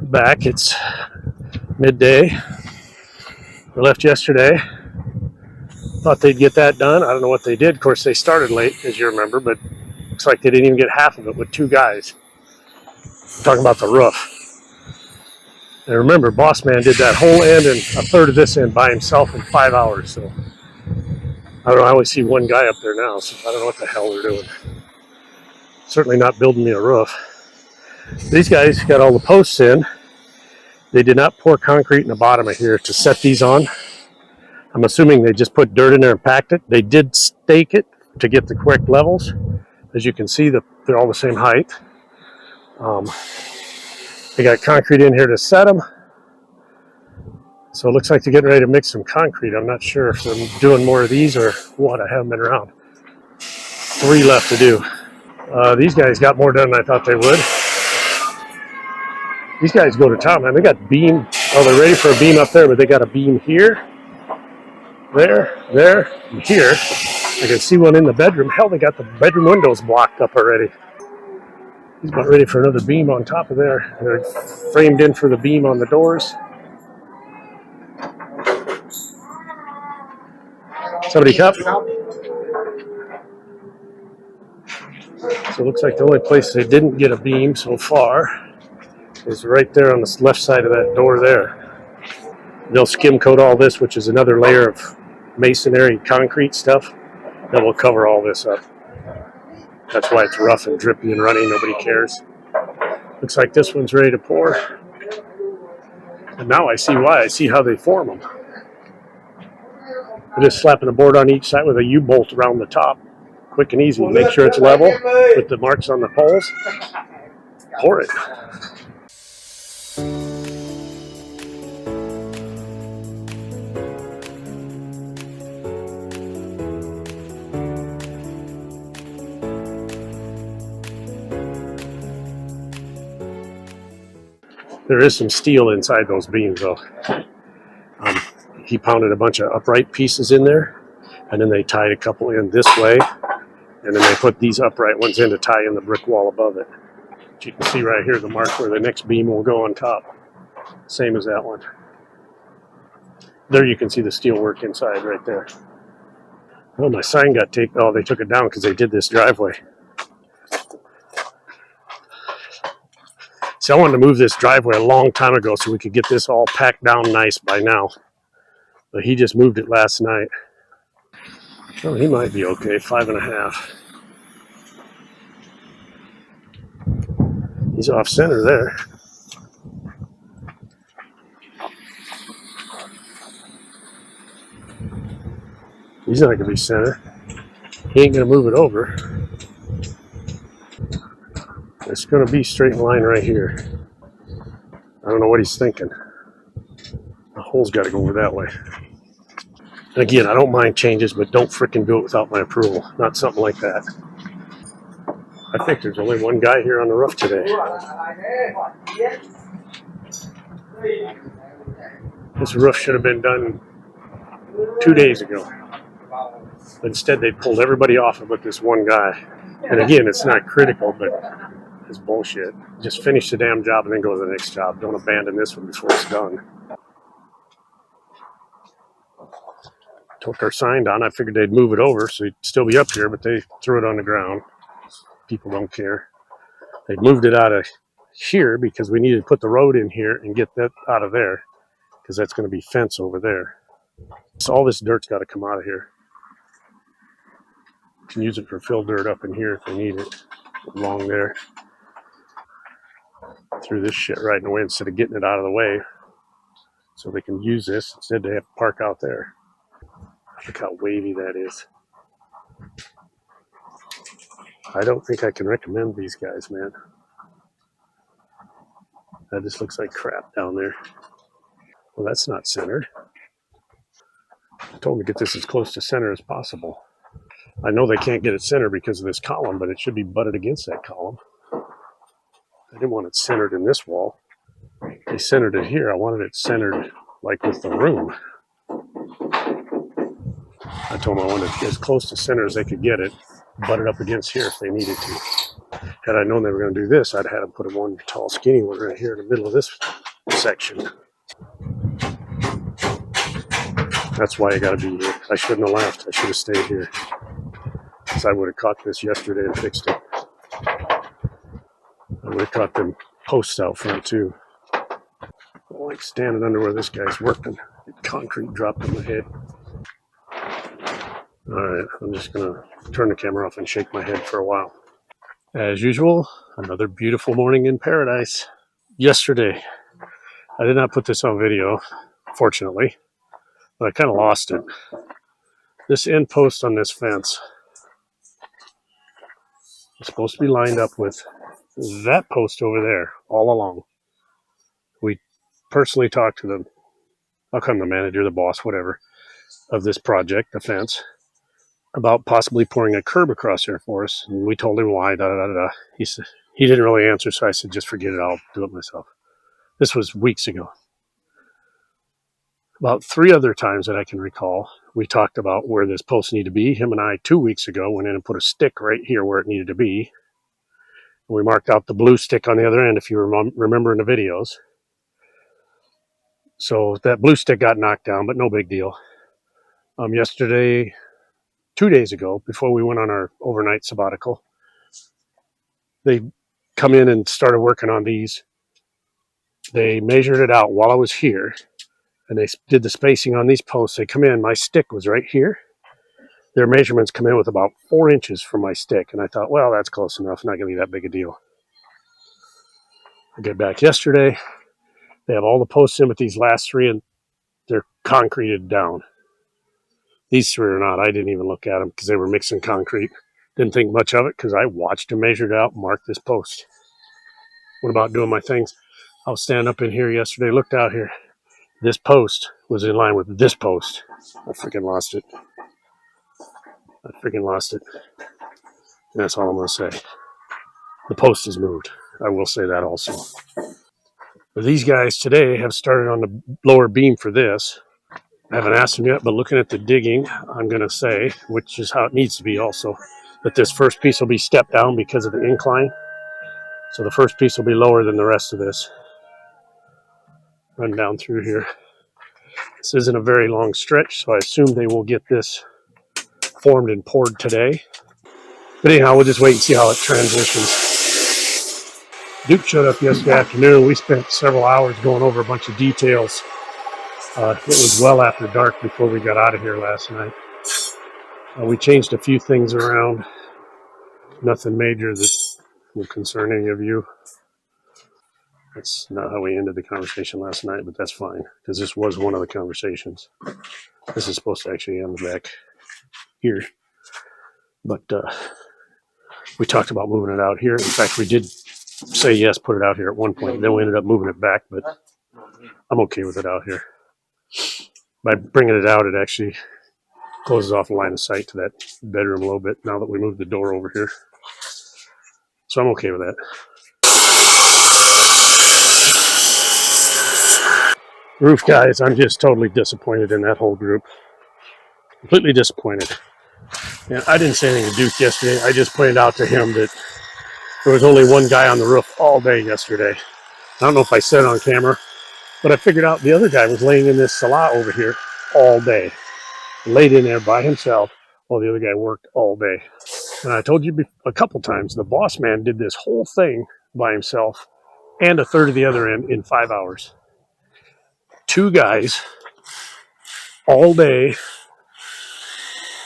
Back. It's midday. We left yesterday. Thought they'd get that done. I don't know what they did. Of course, they started late, as you remember, but looks like they didn't even get half of it with two guys. Talking about the roof. And remember, Boss Man did that whole end and a third of this end by himself in 5 hours. So I don't know. I only see one guy up there now, so I don't know what the hell they're doing. Certainly not building me a roof. These guys got all the posts in. They did not pour concrete in the bottom of here to set these on. I'm assuming they just put dirt in there and packed it. They did stake it to get the correct levels. As you can see, they're all the same height. They got concrete in here to set them. So it looks like they're getting ready to mix some concrete. I'm not sure if they're doing more of these or what. I haven't been around. 3 left to do. These guys got more done than I thought they would. These guys go to town, man. They got beam. Oh, they're ready for a beam up there, but they got a beam here, there, and here. I can see one in the bedroom. Hell, they got the bedroom windows blocked up already. He's about ready for another beam on top of there. They're framed in for the beam on the doors. Somebody come. So it looks like the only place they didn't get a beam so far is right there on the left side of that door there. They'll skim coat all this, which is another layer of masonry concrete stuff that will cover all this up. That's why it's rough and drippy and runny. Nobody cares. Looks like this one's ready to pour. And now I see why. I see how they form them. They're just slapping a board on each side with a U-bolt around the top. Quick and easy. Make sure it's level with the marks on the poles. Pour it. There is some steel inside those beams, though. He pounded a bunch of upright pieces in there, and then they tied a couple in this way, and then they put these upright ones in to tie in the brick wall above it. But you can see right here the mark where the next beam will go on top. Same as that one. There you can see the steel work inside right there. Oh, my sign got taken. Oh, they took it down because they did this driveway. See, I wanted to move this driveway a long time ago so we could get this all packed down nice by now. But he just moved it last night. Oh, he might be okay. 5.5. He's off center there. He's not going to be center. He ain't going to move it over. It's going to be straight in line right here. I don't know what he's thinking. The hole's got to go over that way. And again, I don't mind changes, but don't frickin' do it without my approval. Not something like that. I think there's only one guy here on the roof today. This roof should have been done 2 days ago. But instead, they pulled everybody off of it, this one guy. And again, it's not critical, but it's bullshit. Just finish the damn job and then go to the next job. Don't abandon this one before it's done. Took our sign down. I figured they'd move it over so it'd still be up here, but they threw it on the ground. People don't care. They moved it out of here because we needed to put the road in here and get that out of there because that's going to be fence over there. So all this dirt's got to come out of here. You can use it for fill dirt up in here if they need it. Along there. Threw this shit right in the way instead of getting it out of the way so they can use this. Instead they have to park out there. Look how wavy that is. I don't think I can recommend these guys, man. That just looks like crap down there. Well, that's not centered. I told them to get this as close to center as possible. I know they can't get it centered because of this column, but it should be butted against that column. I didn't want it centered in this wall. They centered it here. I wanted it centered like with the room. I told them I wanted it as close to center as they could get it, butt it up against here if they needed to. Had I known they were going to do this, I'd have had them put a one tall skinny one right here in the middle of this section. That's why I got to be here. I shouldn't have left. I should have stayed here. Because I would have caught this yesterday and fixed it. I would have caught them posts out front too. I don't like standing under where this guy's working. Concrete dropped on my head. Alright, I'm just going to turn the camera off and shake my head for a while. As usual, another beautiful morning in paradise. Yesterday, I did not put this on video, fortunately, but I kind of lost it. This end post on this fence is supposed to be lined up with that post over there all along. We personally talked to the manager, the boss, whatever, of this project, the fence, about possibly pouring a curb across there for us. And we told him why, He said he didn't really answer, so I said, just forget it, I'll do it myself. This was weeks ago. About 3 other times that I can recall, we talked about where this post needed to be. Him and I, 2 weeks ago, went in and put a stick right here where it needed to be. We marked out the blue stick on the other end, if you remember in the videos. So that blue stick got knocked down, but no big deal. Yesterday, 2 days ago, before we went on our overnight sabbatical, they come in and started working on these. They measured it out while I was here, and they did the spacing on these posts. They come in, my stick was right here. Their measurements come in with about 4 inches from my stick, and I thought, well, that's close enough, not going to be that big a deal. I get back yesterday, they have all the posts in, but these last 3, and they're concreted down. These 3 are not. I didn't even look at them because they were mixing concrete. Didn't think much of it because I watched them measure it out and mark this post. Went about doing my things. I was standing up in here yesterday, looked out here. This post was in line with this post. I freaking lost it. And that's all I'm going to say. The post is moved. I will say that also. But these guys today have started on the lower beam for this. I haven't asked them yet, but looking at the digging, I'm going to say, which is how it needs to be also, that this first piece will be stepped down because of the incline. So the first piece will be lower than the rest of this. Run down through here. This isn't a very long stretch, so I assume they will get this formed and poured today. But anyhow, we'll just wait and see how it transitions. Duke showed up yesterday afternoon. We spent several hours going over a bunch of details. It was well after dark before we got out of here last night. We changed a few things around. Nothing major that will concern any of you. That's not how we ended the conversation last night, but that's fine, because this was one of the conversations. This is supposed to actually end back here. But we talked about moving it out here. In fact, we did say yes, put it out here at one point. Then we ended up moving it back, but I'm okay with it out here. By bringing it out, it actually closes off a line of sight to that bedroom a little bit now that we moved the door over here. So I'm okay with that. Roof guys, I'm just totally disappointed in that whole group. Completely disappointed. And I didn't say anything to Duke yesterday. I just pointed out to him that there was only one guy on the roof all day yesterday. I don't know if I said it on camera, but I figured out the other guy was laying in this salah over here all day. Laid in there by himself while the other guy worked all day. And I told you a couple times, the boss man did this whole thing by himself and a third of the other end in 5 hours. 2 guys all day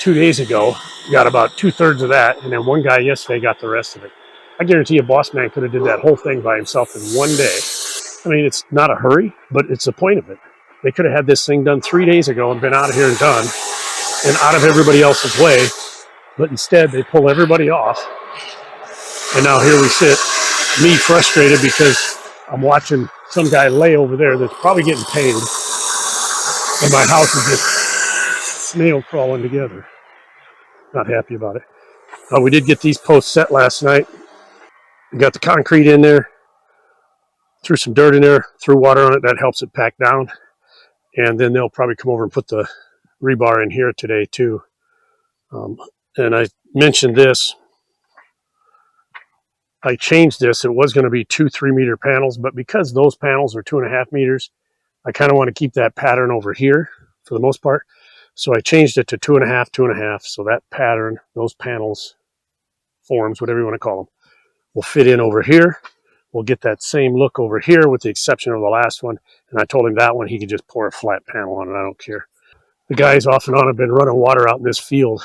2 days ago got about 2/3 of that, and then one guy yesterday got the rest of it. I guarantee a boss man could have did that whole thing by himself in one day. I mean, it's not a hurry, but it's the point of it. They could have had this thing done 3 days ago and been out of here and done and out of everybody else's way, but instead they pull everybody off. And now here we sit, me frustrated because I'm watching some guy lay over there that's probably getting paid, and my house is just snail crawling together. Not happy about it. We did get these posts set last night. We got the concrete in there, threw some dirt in there, threw water on it. That helps it pack down. And then they'll probably come over and put the rebar in here today too. And I mentioned this I changed this. It was going to be 2 3-meter panels, but because those panels are 2.5 meters, I kind of want to keep that pattern over here for the most part. So I changed it to 2.5, 2.5. So that pattern, those panels, forms, whatever you want to call them, will fit in over here. We'll get that same look over here with the exception of the last one. And I told him that one, he could just pour a flat panel on it. I don't care. The guys off and on have been running water out in this field.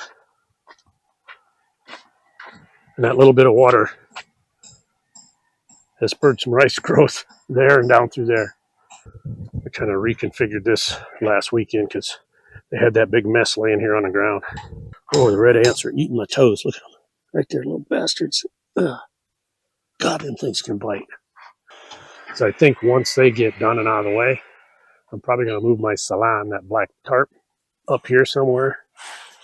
And that little bit of water has spurred some rice growth there and down through there. I kind of reconfigured this last weekend because they had that big mess laying here on the ground. Oh, the red ants are eating my toes. Look at them. Right there, little bastards. Ugh. God, them things can bite. So I think once they get done and out of the way, I'm probably going to move my salon, that black tarp, up here somewhere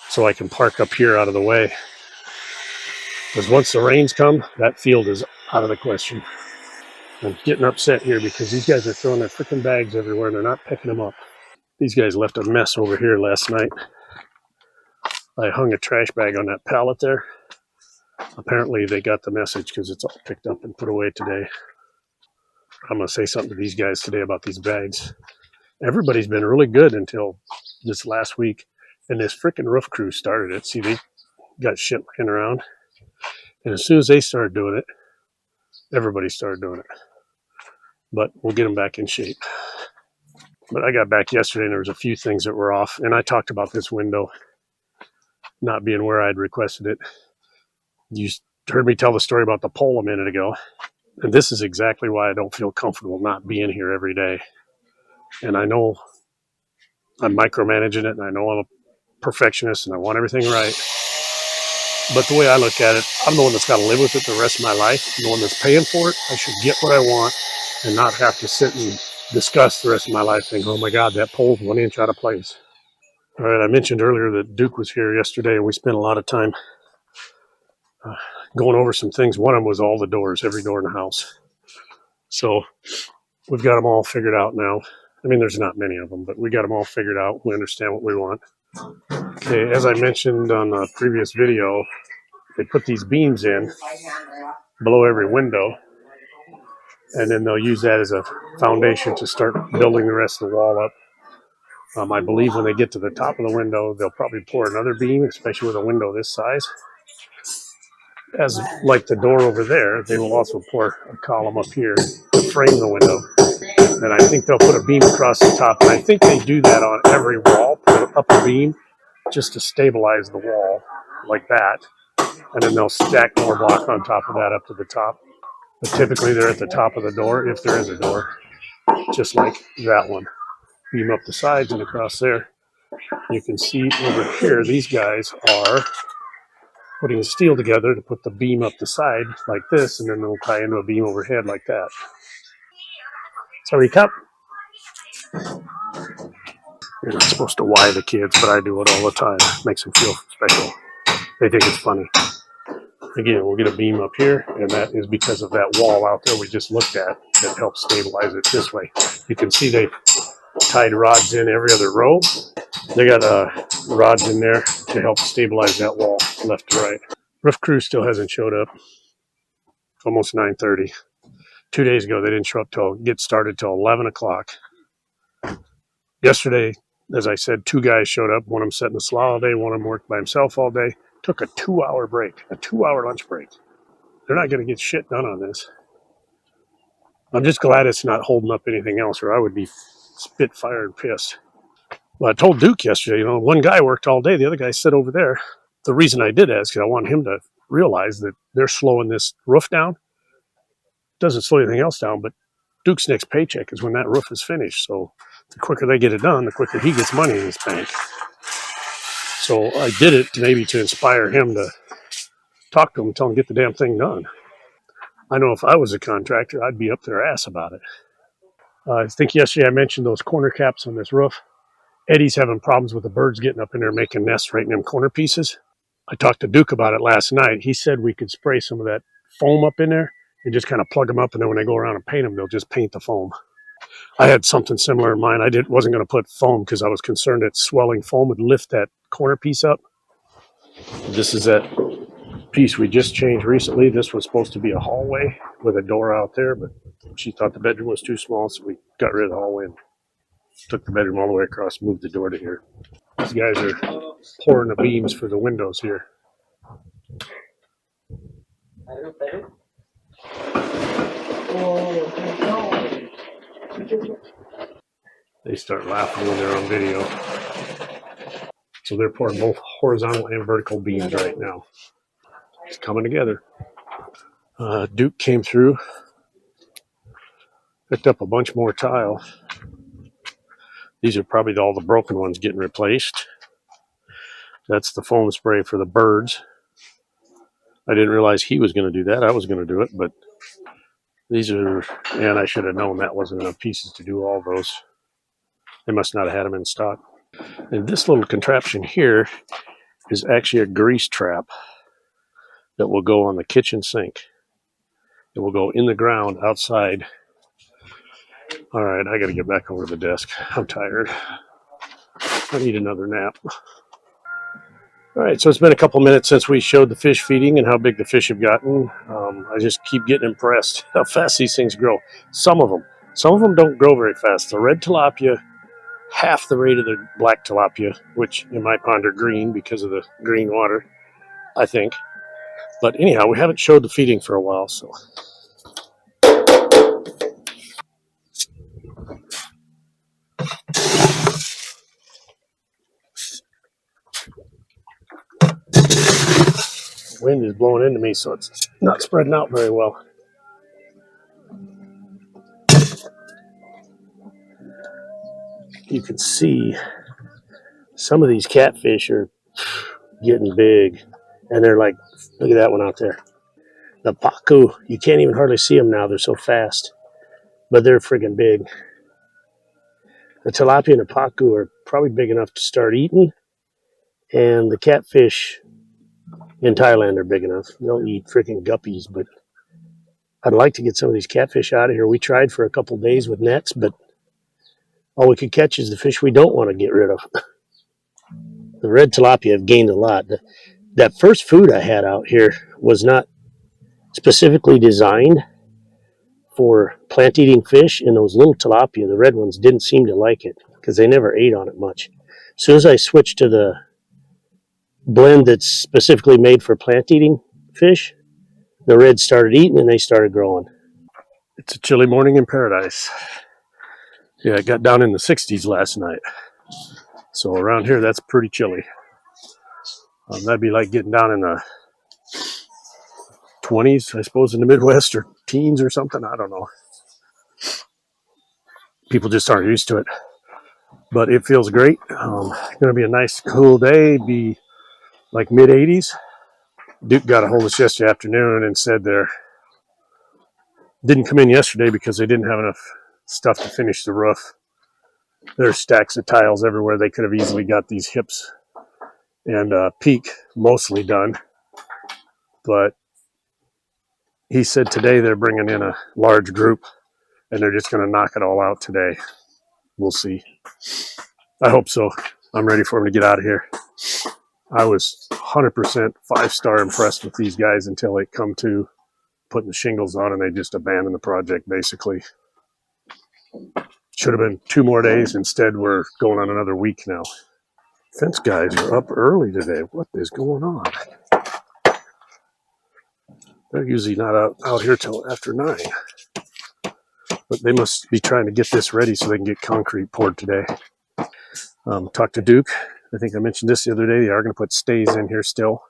so I can park up here out of the way. Because once the rains come, that field is out of the question. I'm getting upset here because these guys are throwing their freaking bags everywhere and they're not picking them up. These guys left a mess over here last night. I hung a trash bag on that pallet there. Apparently they got the message because it's all picked up and put away today. I'm going to say something to these guys today about these bags. Everybody's been really good until this last week. And this freaking roof crew started it. See, they got shit laying around. And as soon as they started doing it, everybody started doing it. But we'll get them back in shape. But I got back yesterday and there was a few things that were off. And I talked about this window not being where I'd requested it. You heard me tell the story about the pole a minute ago. And this is exactly why I don't feel comfortable not being here every day. And I know I'm micromanaging it and I know I'm a perfectionist and I want everything right. But the way I look at it, I'm the one that's got to live with it the rest of my life. I'm the one that's paying for it. I should get what I want and not have to sit and discuss the rest of my life saying, oh my God, that pole's 1 inch out of place. All right, I mentioned earlier that Duke was here yesterday and we spent a lot of time going over some things. One of them was all the doors, every door in the house. So we've got them all figured out now. I mean, there's not many of them, but we got them all figured out. We understand what we want. Okay, as I mentioned on a previous video, they put these beams in below every window, and then they'll use that as a foundation to start building the rest of the wall up. I believe when they get to the top of the window, they'll probably pour another beam, especially with a window this size. As like the door over there, they will also pour a column up here to frame the window. And I think they'll put a beam across the top. And I think they do that on every wall, put up a beam just to stabilize the wall like that. And then they'll stack more block on top of that up to the top. But typically they're at the top of the door, if there is a door, just like that one. Beam up the sides and across there. You can see over here, these guys are putting the steel together to put the beam up the side like this, and then they'll tie into a beam overhead like that. Sorry, Cup. You're not supposed to why the kids, but I do it all the time. It makes them feel special. They think it's funny. Again, we'll get a beam up here, and that is because of that wall out there we just looked at that helps stabilize it this way. You can see they tied rods in every other row. They got rods in there to help stabilize that wall left to right. Roof crew still hasn't showed up. It's almost 9:30. 2 days ago, they didn't show up get started till 11 o'clock. Yesterday, as I said, 2 guys showed up. One of them sat in the slot all day. One of them worked by himself all day. Took a 2-hour break, a 2-hour lunch break. They're not going to get shit done on this. I'm just glad it's not holding up anything else, or I would be spit, fire, and pissed. Well, I told Duke yesterday, one guy worked all day. The other guy sat over there. The reason I did that is because I want him to realize that they're slowing this roof down. Doesn't slow anything else down, but Duke's next paycheck is when that roof is finished. So the quicker they get it done, the quicker he gets money in his bank. So I did it maybe to inspire him to talk to him and tell him to get the damn thing done. I know if I was a contractor, I'd be up their ass about it. I think yesterday I mentioned those corner caps on this roof. Eddie's having problems with the birds getting up in there making nests right in them corner pieces. I talked to Duke about it last night. He said we could spray some of that foam up in there and just kind of plug them up, and then when they go around and paint them, they'll just paint the foam. I had something similar in mind. Wasn't going to put foam because I was concerned that swelling foam would lift that corner piece up. This is that piece we just changed recently. This was supposed to be a hallway with a door out there, but she thought the bedroom was too small, so we got rid of the hallway and took the bedroom all the way across, moved the door to here. These guys are pouring the beams for the windows here. They start laughing when they're on video. So they're pouring both horizontal and vertical beams right now. It's coming together. Duke came through, picked up a bunch more tile. These are probably all the broken ones getting replaced. That's the foam spray for the birds. I didn't realize he was going to do that. I was going to do it, but these are, and I should have known that wasn't enough pieces to do all those. They must not have had them in stock. And this little contraption here is actually a grease trap that will go on the kitchen sink. It will go in the ground outside. All right, I got to get back over to the desk. I'm tired. I need another nap. All right, so it's been a couple minutes since we showed the fish feeding and how big the fish have gotten. I just keep getting impressed how fast these things grow. Some of them don't grow very fast. The red tilapia, half the rate of the black tilapia, which in my pond are green because of the green water, I think. But anyhow, we haven't showed the feeding for a while, so. Wind is blowing into me, so it's not spreading out very well. You can see some of these catfish are getting big, and they're like, look at that one out there. The pacu, you can't even hardly see them now. They're so fast, but they're friggin' big. The tilapia and the pacu are probably big enough to start eating, and the catfish in Thailand are big enough. They'll eat freaking guppies, but I'd like to get some of these catfish out of here. We tried for a couple days with nets, but all we could catch is the fish we don't want to get rid of. The red tilapia have gained a lot. That first food I had out here was not specifically designed for plant-eating fish, and those little tilapia, the red ones, didn't seem to like it because they never ate on it much. As soon as I switched to the blend that's specifically made for plant-eating fish, the reds started eating and they started growing. It's a chilly morning in Paradise. Yeah, it got down in the 60s last night. So around here, that's pretty chilly. That'd be like getting down in the 20s, I suppose, in the Midwest, or teens or something. I don't know. People just aren't used to it. But it feels great. It's going to be a nice, cool day. Be like mid-80s. Duke got a hold of us yesterday afternoon and said they didn't come in yesterday because they didn't have enough stuff to finish the roof. There's stacks of tiles everywhere. They could have easily got these hips and peak mostly done. But he said today they're bringing in a large group and they're just going to knock it all out today. We'll see. I hope so. I'm ready for him to get out of here. I was 100% 5-star impressed with these guys until they come to putting the shingles on and they just abandoned the project basically. Should have been 2 more days. Instead, we're going on another week now. Fence guys are up early today. What is going on? They're usually not out here till after 9. But they must be trying to get this ready so they can get concrete poured today. Talked to Duke. I think I mentioned this the other day. They are going to put stays in here still.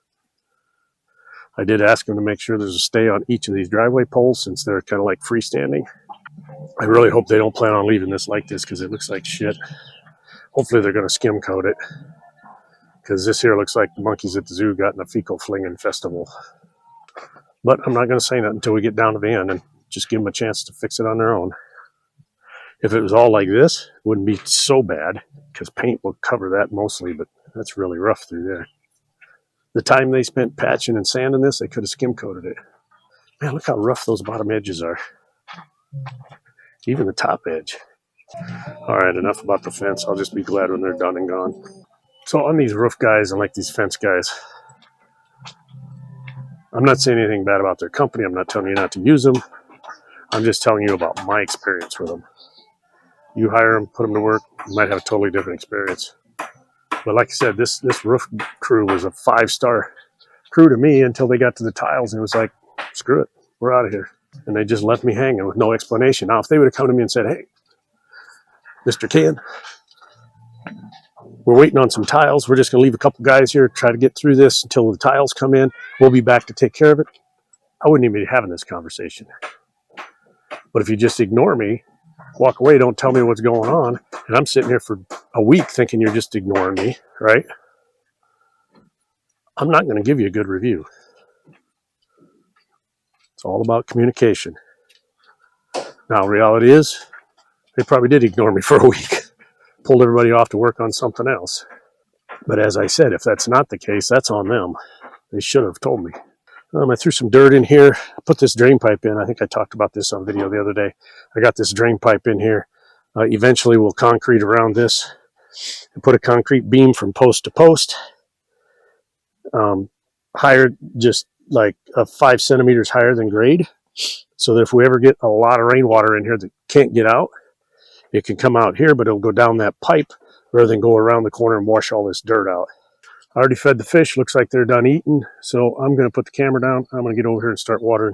I did ask them to make sure there's a stay on each of these driveway poles since they're kind of like freestanding. I really hope they don't plan on leaving this like this because it looks like shit. Hopefully they're going to skim coat it because this here looks like the monkeys at the zoo got in a fecal flinging festival. But I'm not going to say that until we get down to the end and just give them a chance to fix it on their own. If it was all like this, it wouldn't be so bad because paint will cover that mostly, but that's really rough through there. The time they spent patching and sanding this, they could have skim coated it. Man, look how rough those bottom edges are. Even the top edge. All right, enough about the fence. I'll just be glad when they're done and gone. So on these roof guys and like these fence guys, I'm not saying anything bad about their company. I'm not telling you not to use them. I'm just telling you about my experience with them. You hire them, put them to work, you might have a totally different experience. But like I said, this roof crew was a 5-star crew to me until they got to the tiles, and it was like, screw it, we're out of here. And they just left me hanging with no explanation. Now, if they would have come to me and said, hey, Mr. Ken, we're waiting on some tiles. We're just going to leave a couple guys here, try to get through this until the tiles come in. We'll be back to take care of it. I wouldn't even be having this conversation. But if you just ignore me, walk away, don't tell me what's going on, and I'm sitting here for a week thinking you're just ignoring me, right? I'm not going to give you a good review. It's all about communication. Now, reality is, they probably did ignore me for a week, pulled everybody off to work on something else. But as I said, if that's not the case, that's on them. They should have told me. I threw some dirt in here. I put this drain pipe in. I think I talked about this on video the other day. I got this drain pipe in here. Eventually, we'll concrete around this and put a concrete beam from post to post. Higher, just like 5 centimeters higher than grade. So that if we ever get a lot of rainwater in here that can't get out, it can come out here, but it'll go down that pipe rather than go around the corner and wash all this dirt out. I already fed the fish. Looks like they're done eating. So I'm going to put the camera down. I'm going to get over here and start watering